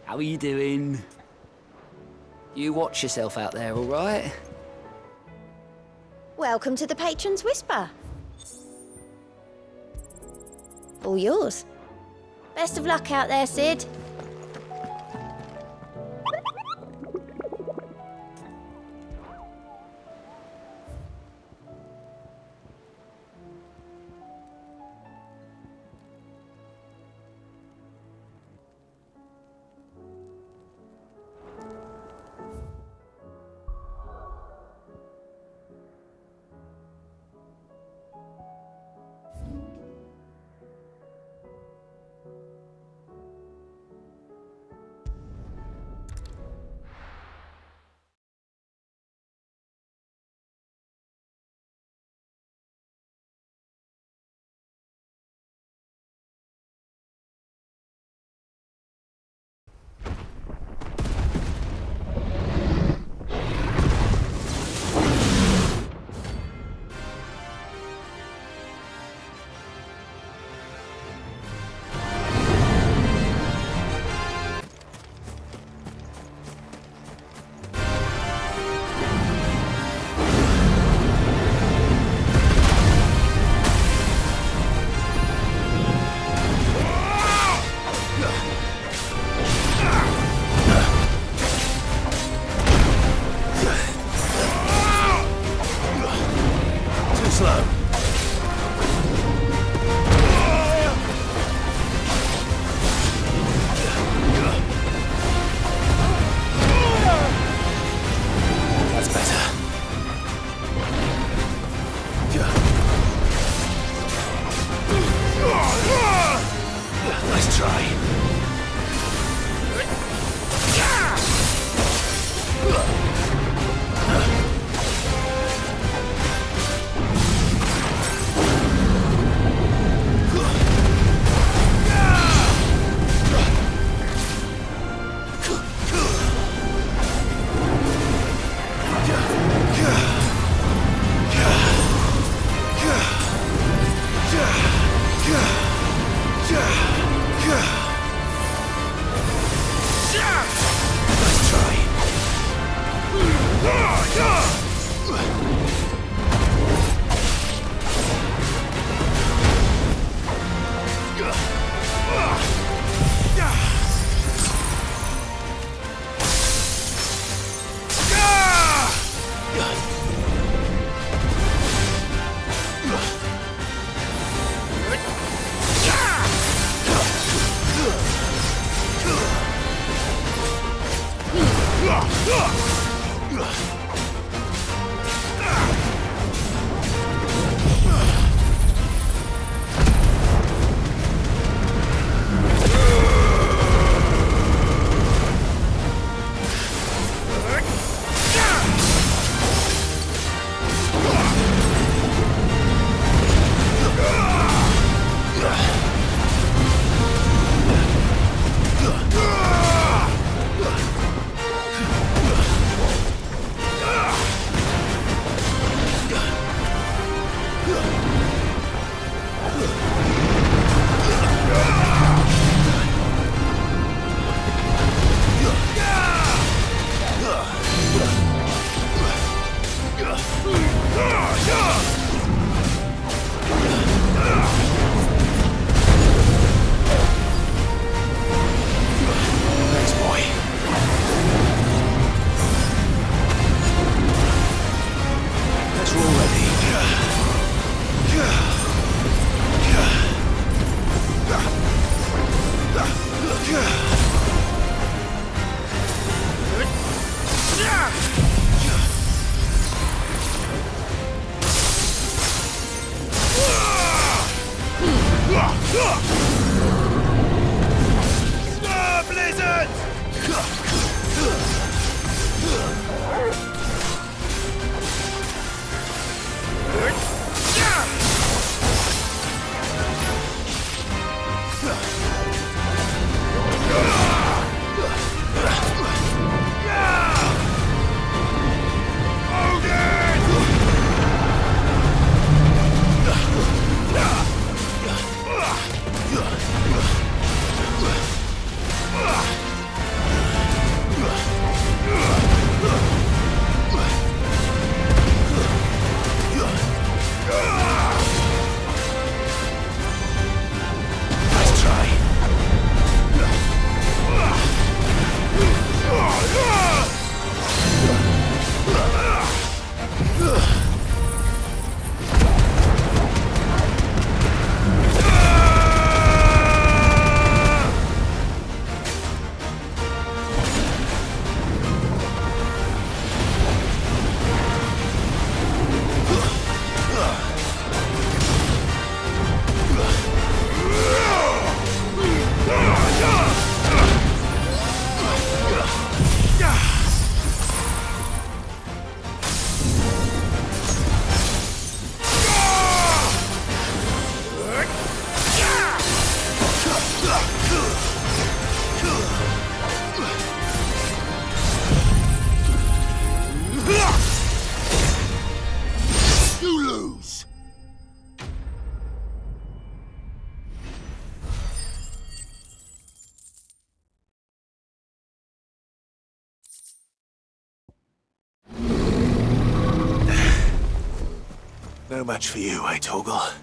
How are you doing? You watch yourself out there, all right? Welcome to the Patron's Whisper. All yours. Best of luck out there, Sid. No match for you, eh, Torgal?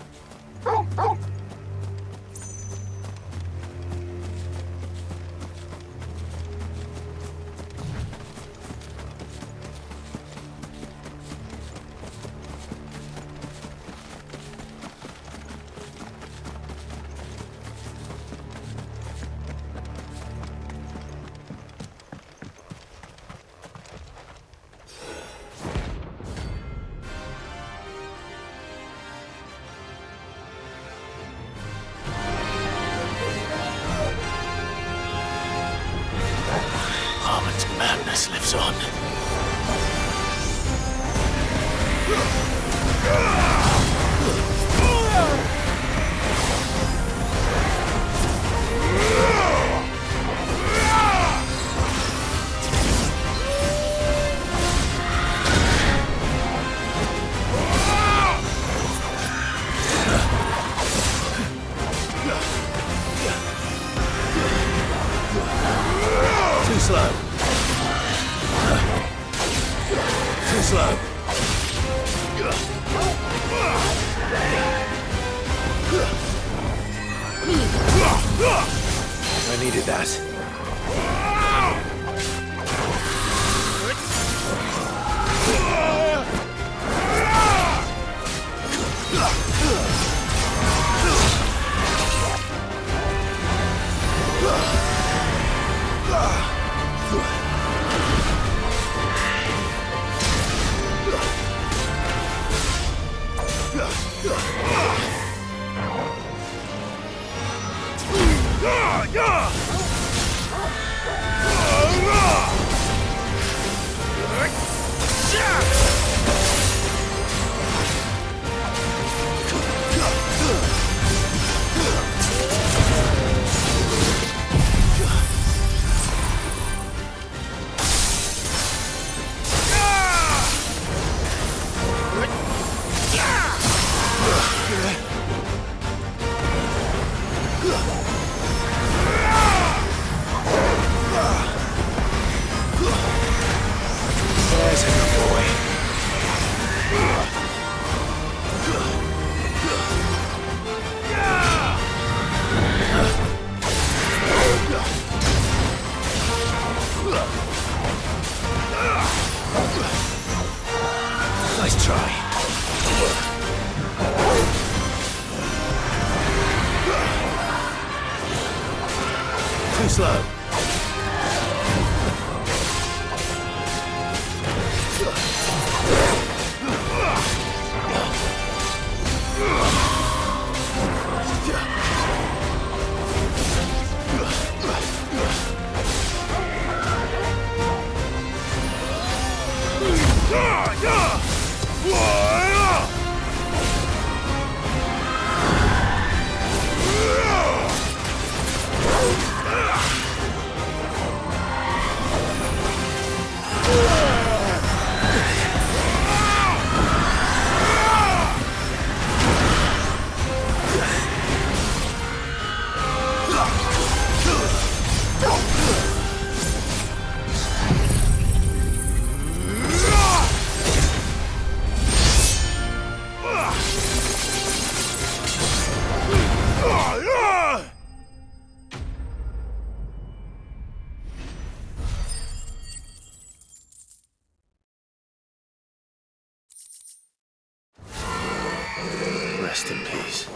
Harmon's madness lives on. Too slow. Too slow. I needed that. There's a good boy. Nice try. Too slow. Rest in peace.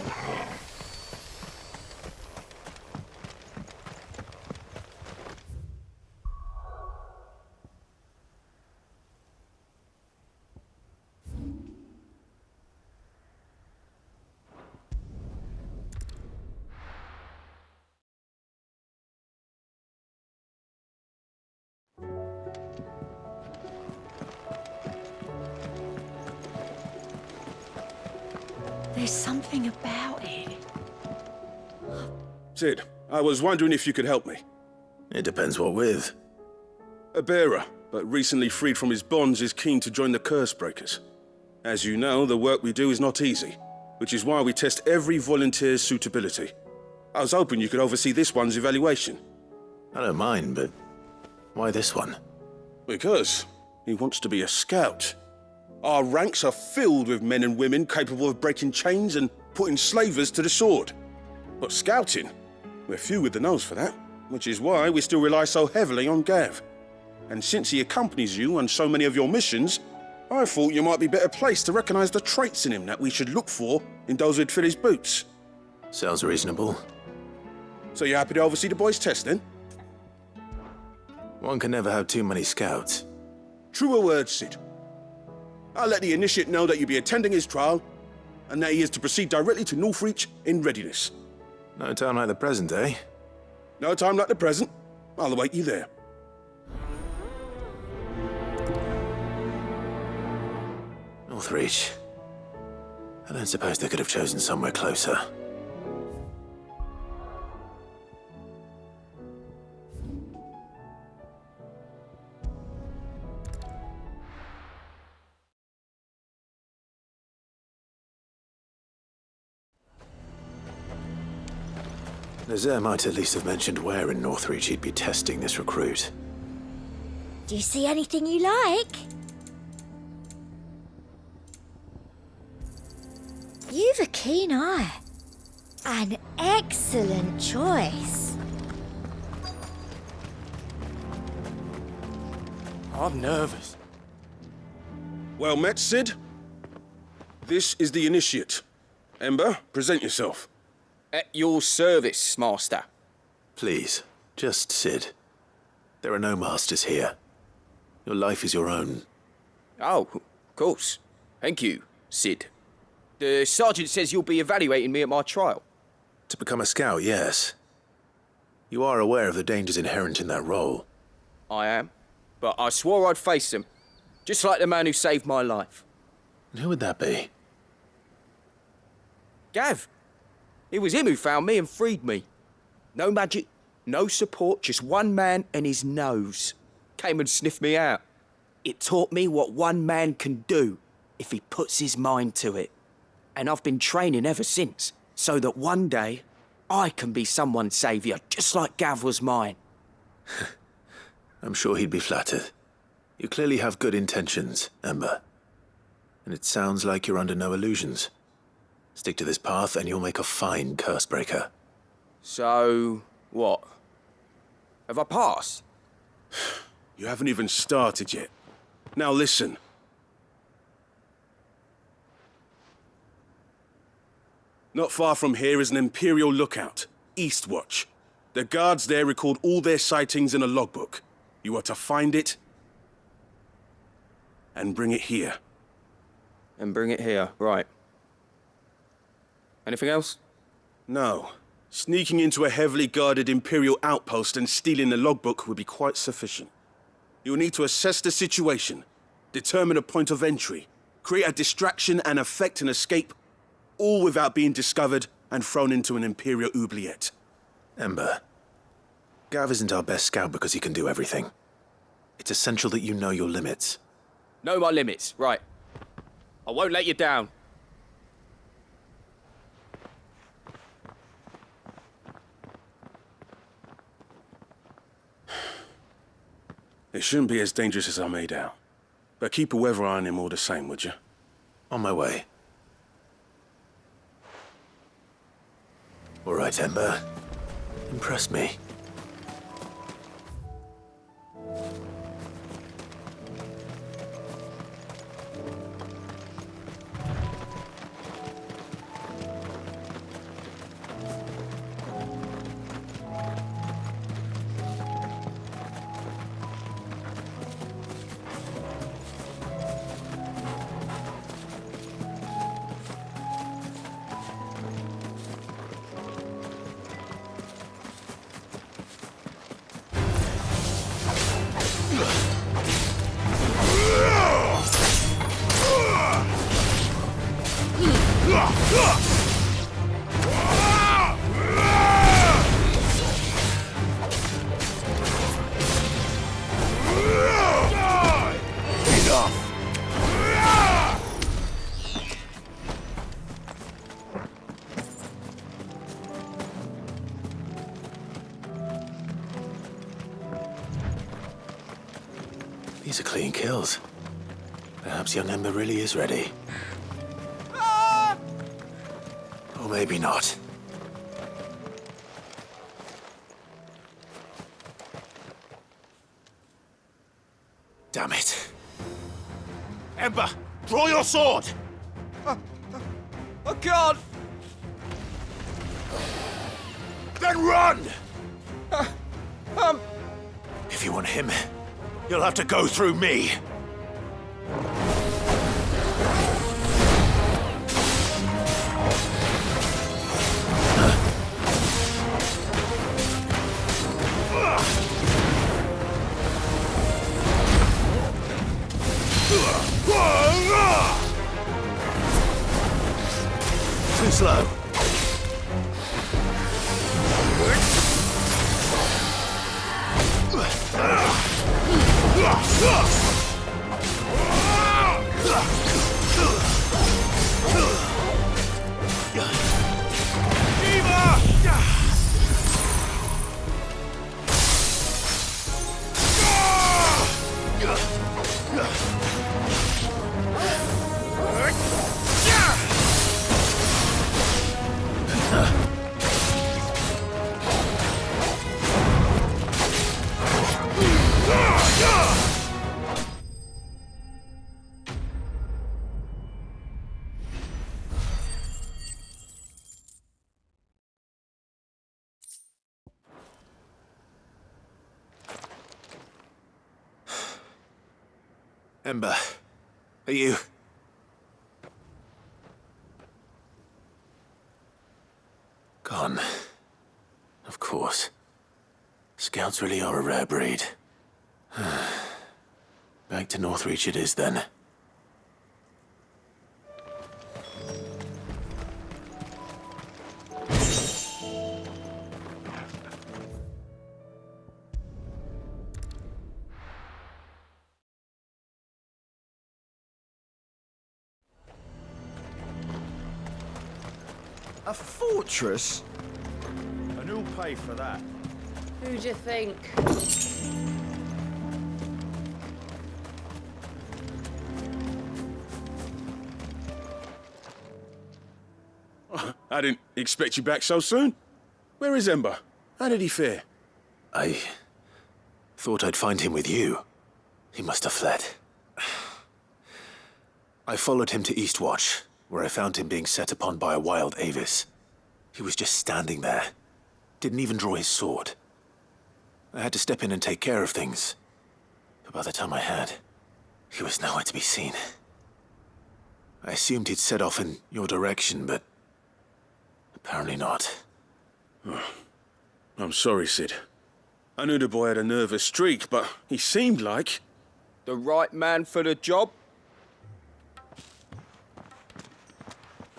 There's something about it. Sid, I was wondering if you could help me. It depends what with. A bearer, but recently freed from his bonds, is keen to join the Curse Breakers. As you know, the work we do is not easy, which is why we test every volunteer's suitability. I was hoping you could oversee this one's evaluation. I don't mind, but why this one? Because he wants to be a scout. Our ranks are filled with men and women capable of breaking chains and putting slavers to the sword. But scouting, we're few with the nose for that, which is why we still rely so heavily on Gav. And since he accompanies you on so many of your missions, I thought you might be better placed to recognize the traits in him that we should look for in those who'd fill his boots. Sounds reasonable. So you're happy to oversee the boys' test, then? One can never have too many scouts. Truer words, Sid. I'll let the initiate know that you'll be attending his trial, and that he is to proceed directly to Northreach in readiness. No time like the present, eh? No time like the present. I'll await you there. Northreach. I don't suppose they could have chosen somewhere closer. Nazaire might at least have mentioned where in Northreach he'd be testing this recruit. Do you see anything you like? You've a keen eye. An excellent choice. I'm nervous. Well met, Sid. This is the initiate. Ember, present yourself. At your service, Master. Please, just Sid. There are no masters here. Your life is your own. Oh, of course. Thank you, Sid. The sergeant says you'll be evaluating me at my trial. To become a scout, yes. You are aware of the dangers inherent in that role. I am. But I swore I'd face them. Just like the man who saved my life. And who would that be? Gav. It was him who found me and freed me. No magic, no support, just one man and his nose. Came and sniffed me out. It taught me what one man can do if he puts his mind to it. And I've been training ever since, so that one day I can be someone's saviour, just like Gav was mine. I'm sure he'd be flattered. You clearly have good intentions, Ember. And it sounds like you're under no illusions. Stick to this path and you'll make a fine cursebreaker. So, what? Have I passed? You haven't even started yet. Now listen. Not far from here is an Imperial lookout, Eastwatch. The guards there record all their sightings in a logbook. You are to find it and bring it here. And bring it here, right. Anything else? No. Sneaking into a heavily guarded Imperial outpost and stealing the logbook would be quite sufficient. You'll need to assess the situation, determine a point of entry, create a distraction and effect an escape, all without being discovered and thrown into an Imperial oubliette. Ember, Gav isn't our best scout because he can do everything. It's essential that you know your limits. Know my limits, right. I won't let you down. It shouldn't be as dangerous as I made out. But keep a weather eye on him all the same, would you? On my way. All right, Ember. Impress me. These are clean kills. They're Perhaps young Ember really is ready. Or maybe not. Damn it. Ember, draw your sword! I can't! Then run! If you want him, you'll have to go through me. Too slow. Ember, are you... Gone. Of course. Scouts really are a rare breed. Back to Northreach it is, then. A fortress? And who'll pay for that? Who do you think? I didn't expect you back so soon. Where is Ember? How did he fare? I thought I'd find him with you. He must have fled. I followed him to Eastwatch, where I found him being set upon by a wild Avis. He was just standing there. Didn't even draw his sword. I had to step in and take care of things. But by the time I had, he was nowhere to be seen. I assumed he'd set off in your direction, but apparently not. I'm sorry, Sid. I knew the boy had a nervous streak, but he seemed like... The right man for the job?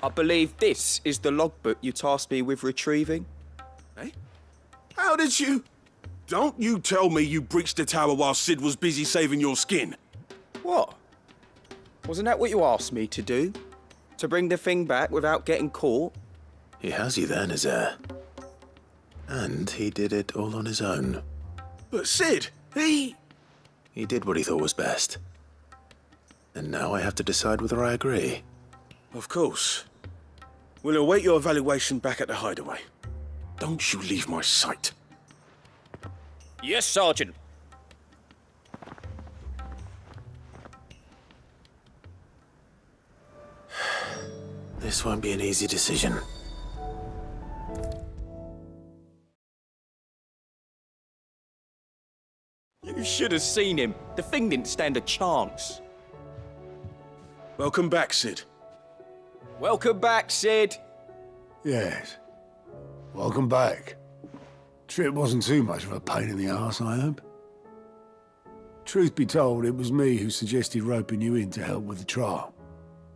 I believe this is the logbook you tasked me with retrieving. Eh? How did you... Don't you tell me you breached the tower while Sid was busy saving your skin. What? Wasn't that what you asked me to do? To bring the thing back without getting caught? He has you there, Nazaire. And he did it all on his own. But Sid, he did what he thought was best. And now I have to decide whether I agree. Of course. We'll await your evaluation back at the hideaway. Don't you leave my sight. Yes, Sergeant. This won't be an easy decision. You should have seen him. The thing didn't stand a chance. Welcome back, Sid. Welcome back, Sid. Yes. Welcome back. Trip wasn't too much of a pain in the arse, I hope. Truth be told, it was me who suggested roping you in to help with the trial.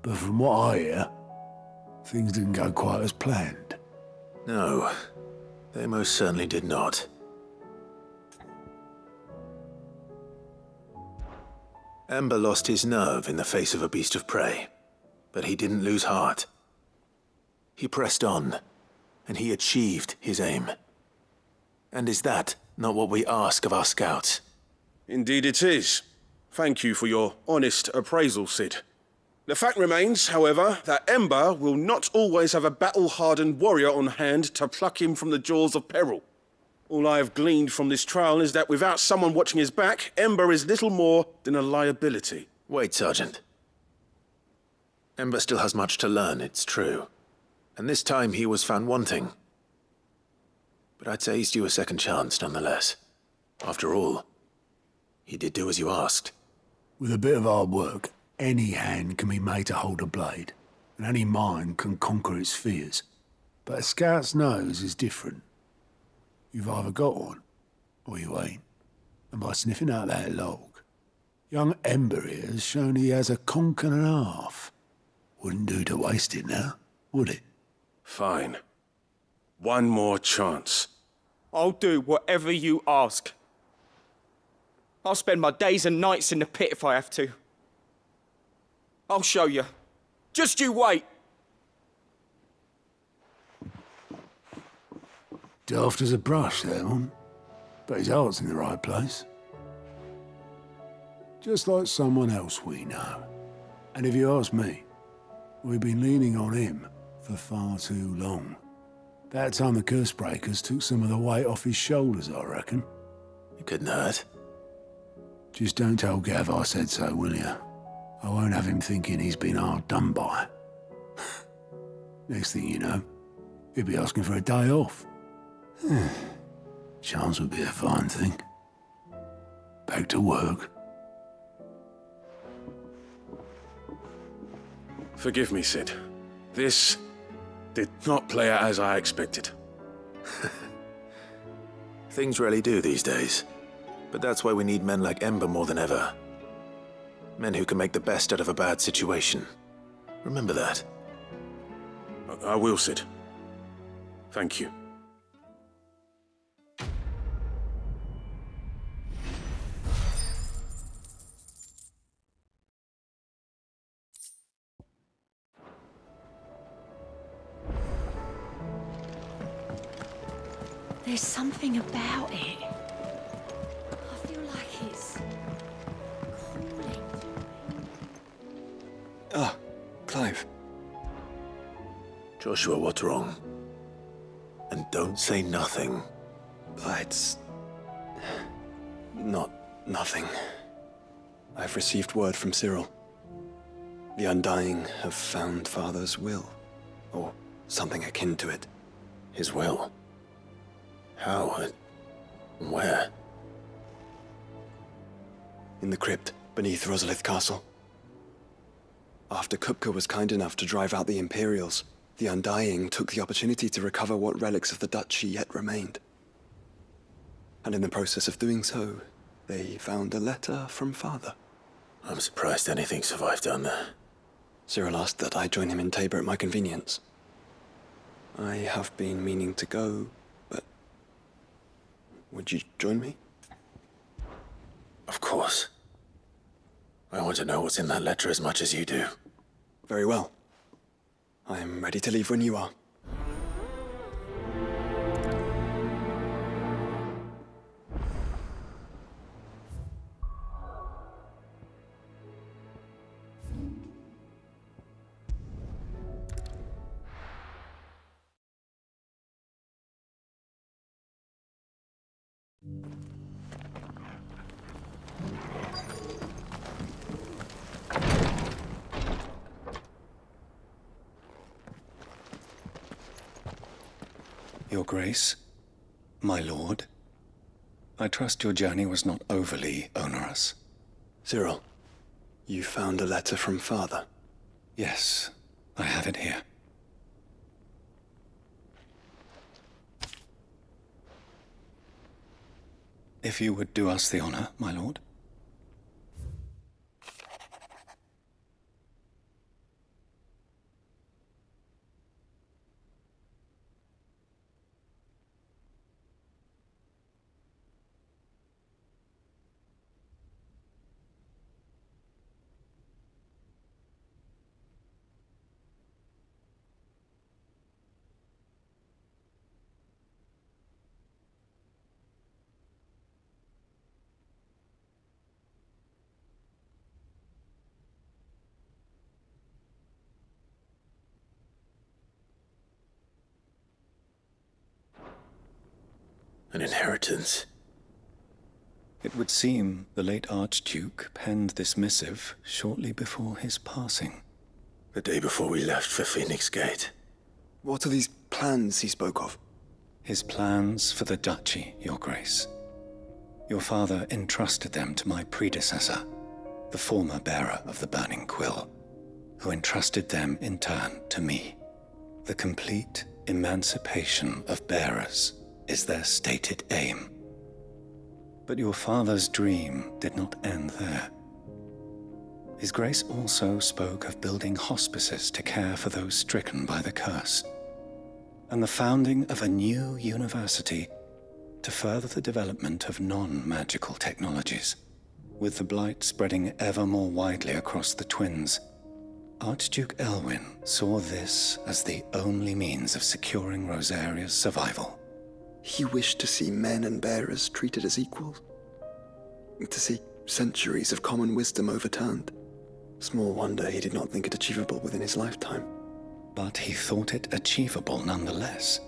But from what I hear, things didn't go quite as planned. No, they most certainly did not. Ember lost his nerve in the face of a beast of prey, but he didn't lose heart. He pressed on, and he achieved his aim. And is that not what we ask of our scouts? Indeed it is. Thank you for your honest appraisal, Sid. The fact remains, however, that Ember will not always have a battle-hardened warrior on hand to pluck him from the jaws of peril. All I have gleaned from this trial is that without someone watching his back, Ember is little more than a liability. Wait, Sergeant. Ember still has much to learn, it's true. And this time he was found wanting. But I'd say he's due a second chance, nonetheless. After all, he did do as you asked. With a bit of hard work, any hand can be made to hold a blade, and any mind can conquer its fears. But a scout's nose is different. You've either got one, or you ain't. And by sniffing out that log, young Ember here has shown he has a conk and a half. Wouldn't do to waste it now, would it? Fine. One more chance. I'll do whatever you ask. I'll spend my days and nights in the pit if I have to. I'll show you. Just you wait. Daft as a brush, that one. But his heart's in the right place. Just like someone else we know. And if you ask me, we've been leaning on him for far too long. That time the curse breakers took some of the weight off his shoulders, I reckon. It couldn't hurt. Just don't tell Gav I said so, will you? I won't have him thinking he's been hard done by. Next thing you know, he'll be asking for a day off. Chance would be a fine thing. Back to work. Forgive me, Sid. This did not play out as I expected. Things rarely do these days. But that's why we need men like Ember more than ever. Men who can make the best out of a bad situation. Remember that. I will, Sid. Thank you. There's something about it. I feel like it's calling. Ah, Clive. Joshua, what's wrong? And don't say nothing. It's... not nothing. I've received word from Cyril. The Undying have found Father's will, or something akin to it. His will? How? Where? In the crypt beneath Rosalith Castle. After Kupka was kind enough to drive out the Imperials, the Undying took the opportunity to recover what relics of the Duchy yet remained. And in the process of doing so, they found a letter from Father. I'm surprised anything survived down there. Cyril asked that I join him in Tabor at my convenience. I have been meaning to go, but... would you join me? Of course. I want to know what's in that letter as much as you do. Very well. I am ready to leave when you are. Your Grace, my lord, I trust your journey was not overly onerous. Cyril, you found a letter from Father. Yes, I have it here. If you would do us the honor, my lord. An inheritance. It would seem the late Archduke penned this missive shortly before his passing. The day before we left for Phoenix Gate. What are these plans he spoke of? His plans for the duchy, Your Grace. Your father entrusted them to my predecessor, the former bearer of the Burning Quill, who entrusted them in turn to me. The complete emancipation of bearers is their stated aim. But your father's dream did not end there. His Grace also spoke of building hospices to care for those stricken by the curse, and the founding of a new university to further the development of non-magical technologies. With the blight spreading ever more widely across the twins, Archduke Elwyn saw this as the only means of securing Rosaria's survival. He wished to see men and bearers treated as equals. To see centuries of common wisdom overturned. Small wonder he did not think it achievable within his lifetime. But he thought it achievable nonetheless.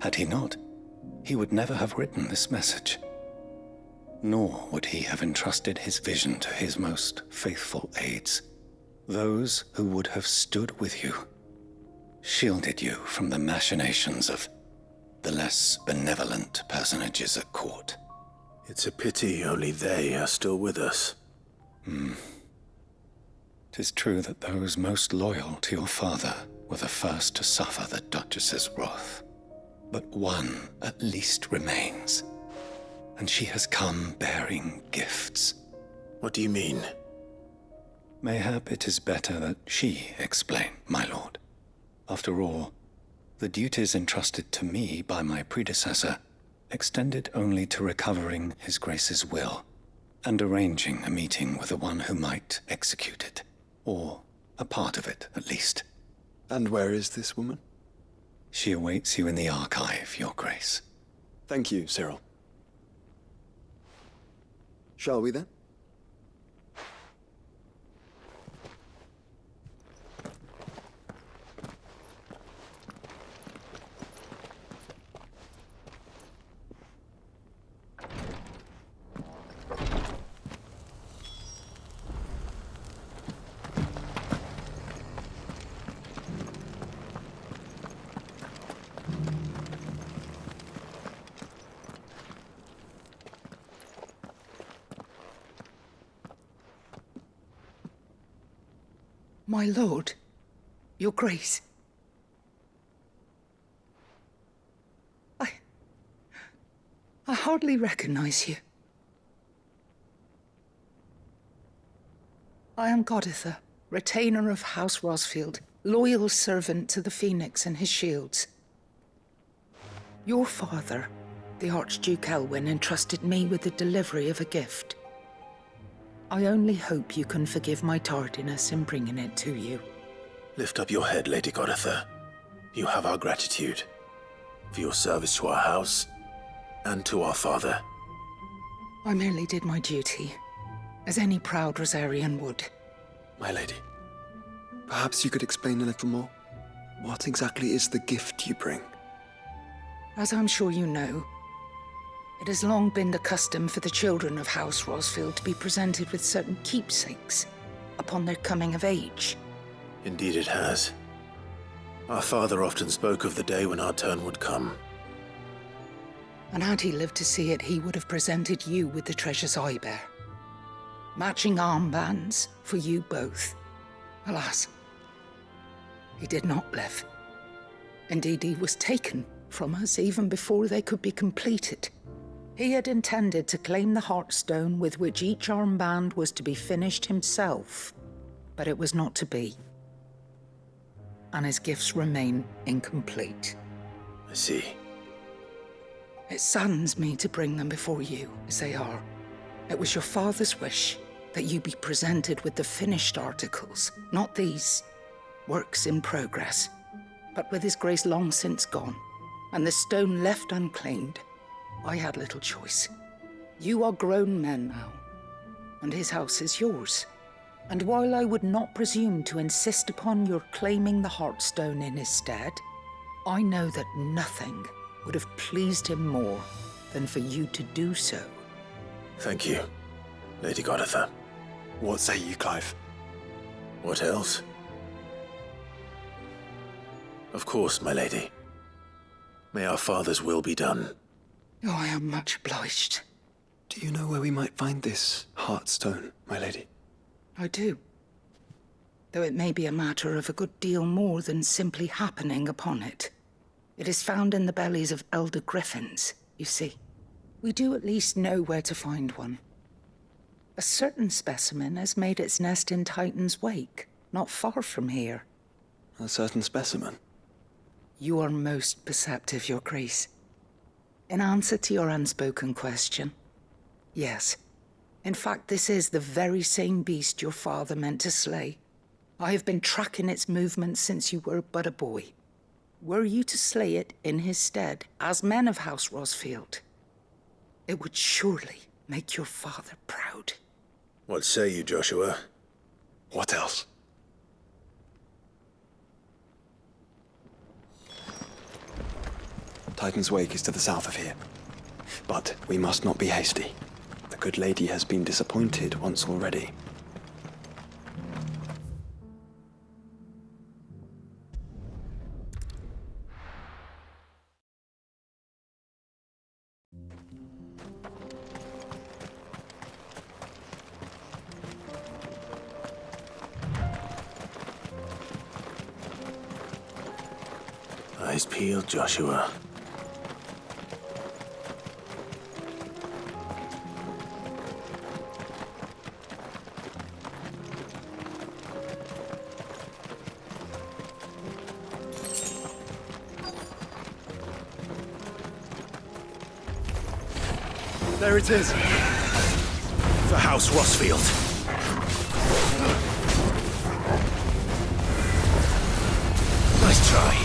Had he not, he would never have written this message. Nor would he have entrusted his vision to his most faithful aides, those who would have stood with you, shielded you from the machinations of the less benevolent personages at court. It's a pity only they are still with us. 'Tis true that those most loyal to your father were the first to suffer the Duchess's wrath. But one at least remains, and she has come bearing gifts. What do you mean? Mayhap it is better that she explain, my lord. After all, the duties entrusted to me by my predecessor extended only to recovering His Grace's will and arranging a meeting with the one who might execute it, or a part of it, at least. And where is this woman? She awaits you in the archive, Your Grace. Thank you, Cyril. Shall we then? My lord, Your Grace. I hardly recognize you. I am Goditha, retainer of House Rosfield, loyal servant to the Phoenix and his shields. Your father, the Archduke Elwyn, entrusted me with the delivery of a gift. I only hope you can forgive my tardiness in bringing it to you. Lift up your head, Lady Goditha. You have our gratitude for your service to our house and to our father. I merely did my duty, as any proud Rosarian would. My lady, perhaps you could explain a little more? What exactly is the gift you bring? As I'm sure you know, it has long been the custom for the children of House Rosfield to be presented with certain keepsakes upon their coming of age. Indeed it has. Our father often spoke of the day when our turn would come. And had he lived to see it, he would have presented you with the treasures I bear. Matching armbands for you both. Alas, he did not live. Indeed, he was taken from us even before they could be completed. He had intended to claim the Heartstone with which each armband was to be finished himself, but it was not to be. And his gifts remain incomplete. I see. It saddens me to bring them before you, as they are. It was your father's wish that you be presented with the finished articles, not these works in progress. But with His Grace long since gone, and the stone left unclaimed, I had little choice. You are grown men now, and his house is yours. And while I would not presume to insist upon your claiming the Heartstone in his stead, I know that nothing would have pleased him more than for you to do so. Thank you, Lady Goditha. What say you, Clive? What else? Of course, my lady. May our father's will be done. Oh, I am much obliged. Do you know where we might find this Heartstone, my lady? I do. Though it may be a matter of a good deal more than simply happening upon it. It is found in the bellies of elder griffins, you see. We do at least know where to find one. A certain specimen has made its nest in Titan's Wake, not far from here. A certain specimen? You are most perceptive, Your Grace. In answer to your unspoken question, yes. In fact, this is the very same beast your father meant to slay. I have been tracking its movements since you were but a boy. Were you to slay it in his stead, as men of House Rosfield, it would surely make your father proud. What say you, Joshua? What else? Titan's Wake is to the south of here. But we must not be hasty. The good lady has been disappointed once already. Eyes peeled, Joshua. There it is! For House Rosfield. Nice try.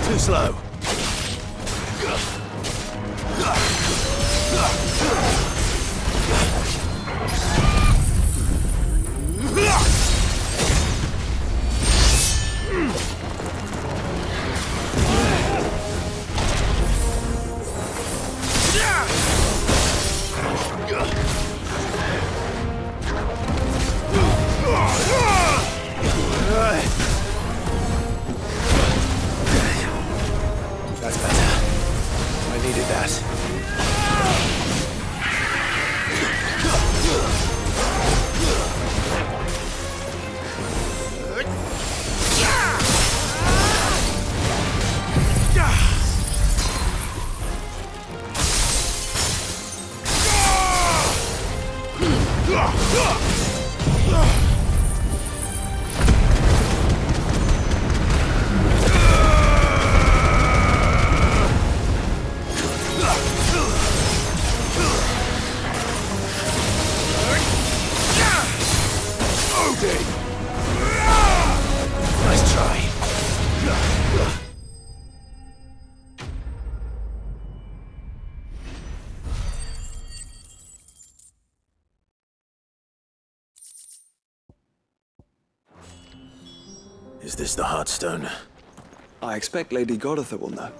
Too slow. That's better. I needed that. Is this the Heartstone? I expect Lady Goditha will know.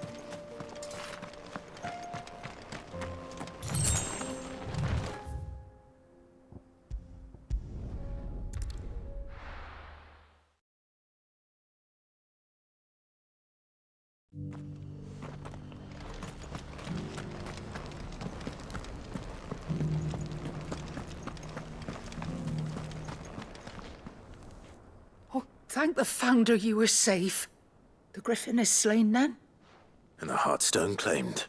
Oh, thank the Founder you were safe. The Griffin is slain then? And the Heartstone claimed.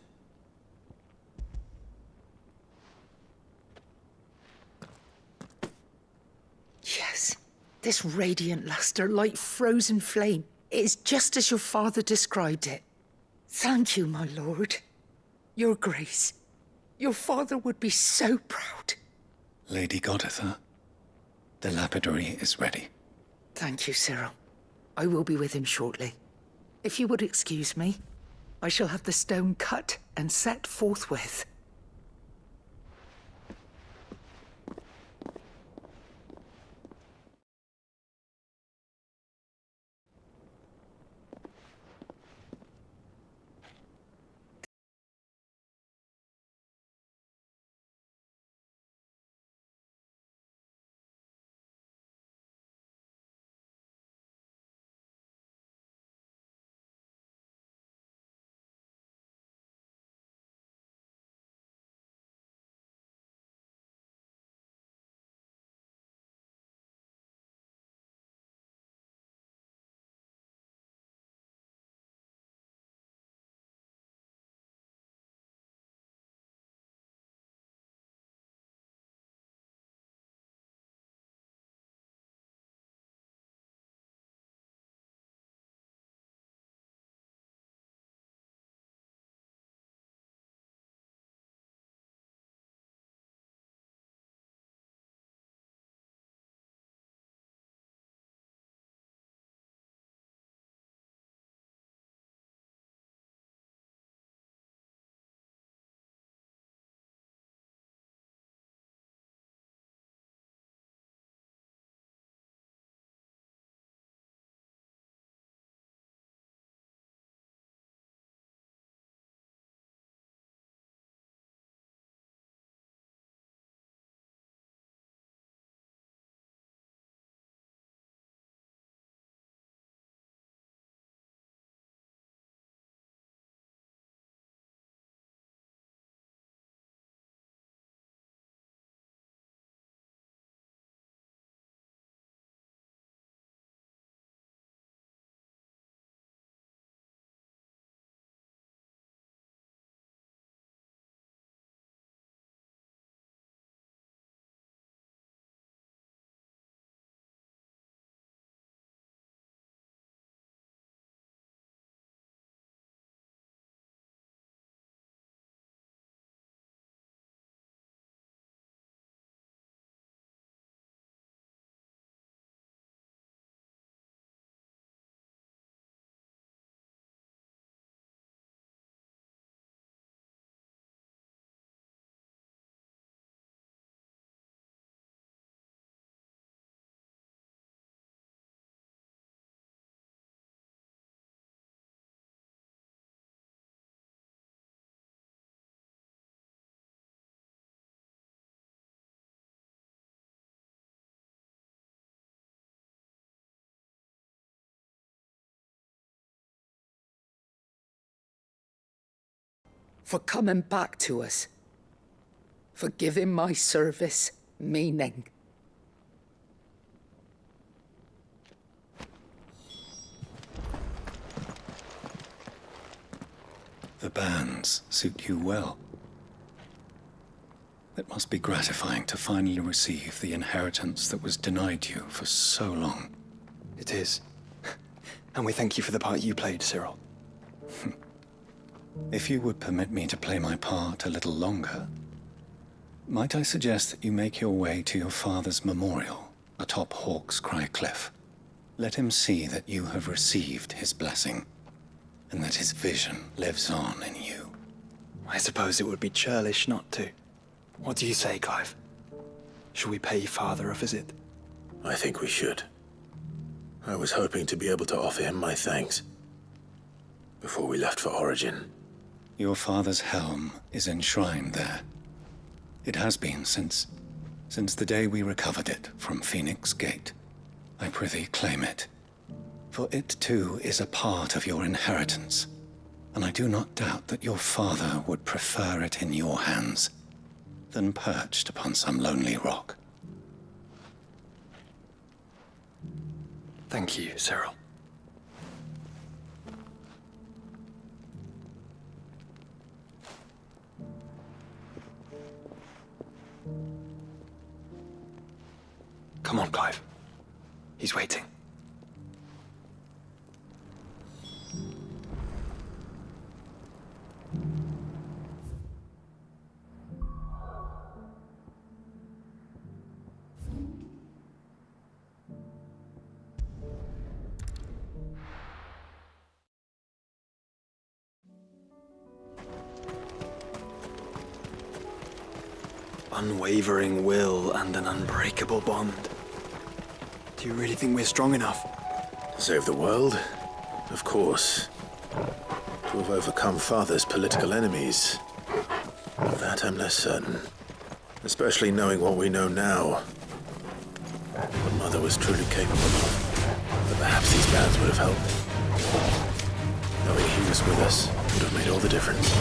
Yes. This radiant luster, like frozen flame, is just as your father described it. Thank you, my lord. Your Grace. Your father would be so proud. Lady Goditha, the lapidary is ready. Thank you, Cyril. I will be with him shortly. If you would excuse me, I shall have the stone cut and set forthwith. For coming back to us. For giving my service meaning. The bands suit you well. It must be gratifying to finally receive the inheritance that was denied you for so long. It is. And we thank you for the part you played, Cyril. If you would permit me to play my part a little longer, might I suggest that you make your way to your father's memorial atop Hawk's Cry Cliff? Let him see that you have received his blessing, and that his vision lives on in you. I suppose it would be churlish not to. What do you say, Clive? Shall we pay Father a visit? I think we should. I was hoping to be able to offer him my thanks before we left for Origin. Your father's helm is enshrined there. It has been since the day we recovered it from Phoenix Gate. I prithee claim it. For it too is a part of your inheritance, and I do not doubt that your father would prefer it in your hands than perched upon some lonely rock. Thank you, Cyril. Come on, Clive. He's waiting. Unwavering will and an unbreakable bond. Do you really think we're strong enough? To save the world? Of course. To have overcome Father's political enemies? Of that I'm less certain. Especially knowing what we know now. What Mother was truly capable of. But perhaps these bands would have helped. Knowing he was with us would have made all the difference.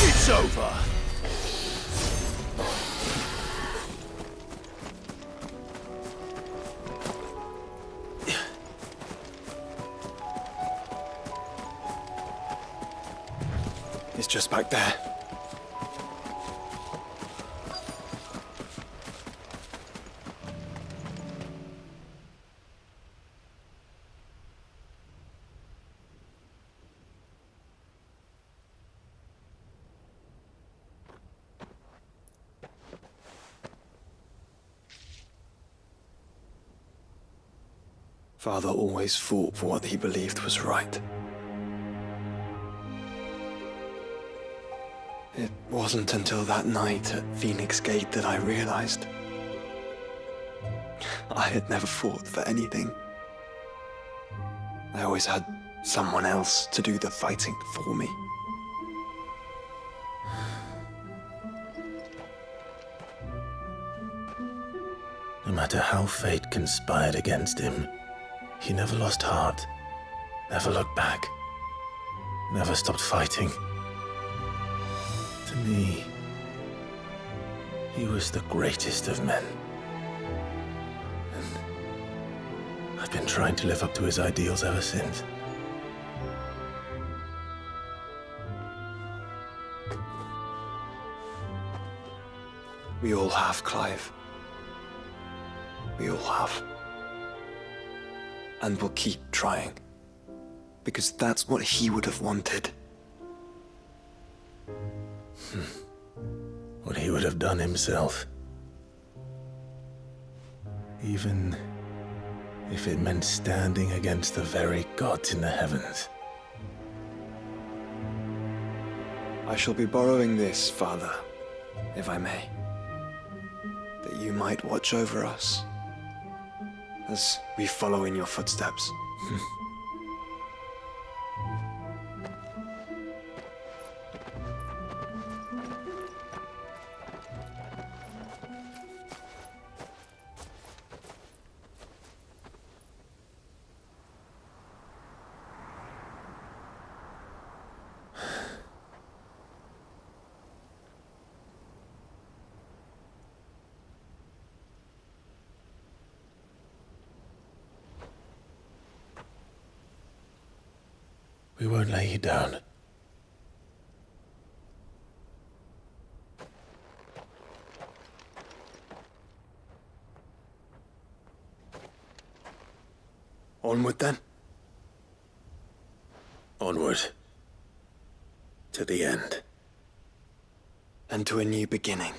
It's over. It's just back there. Father always fought for what he believed was right. It wasn't until that night at Phoenix Gate that I realized I had never fought for anything. I always had someone else to do the fighting for me. No matter how fate conspired against him, he never lost heart, never looked back, never stopped fighting. To me, he was the greatest of men. And I've been trying to live up to his ideals ever since. We all have, Clive. We all have. And we'll keep trying. Because that's what he would have wanted. What he would have done himself. Even if it meant standing against the very gods in the heavens. I shall be borrowing this, Father, if I may. That you might watch over us as we follow in your footsteps. We won't lay you down. Onward then. Onward. To the end. And to a new beginning.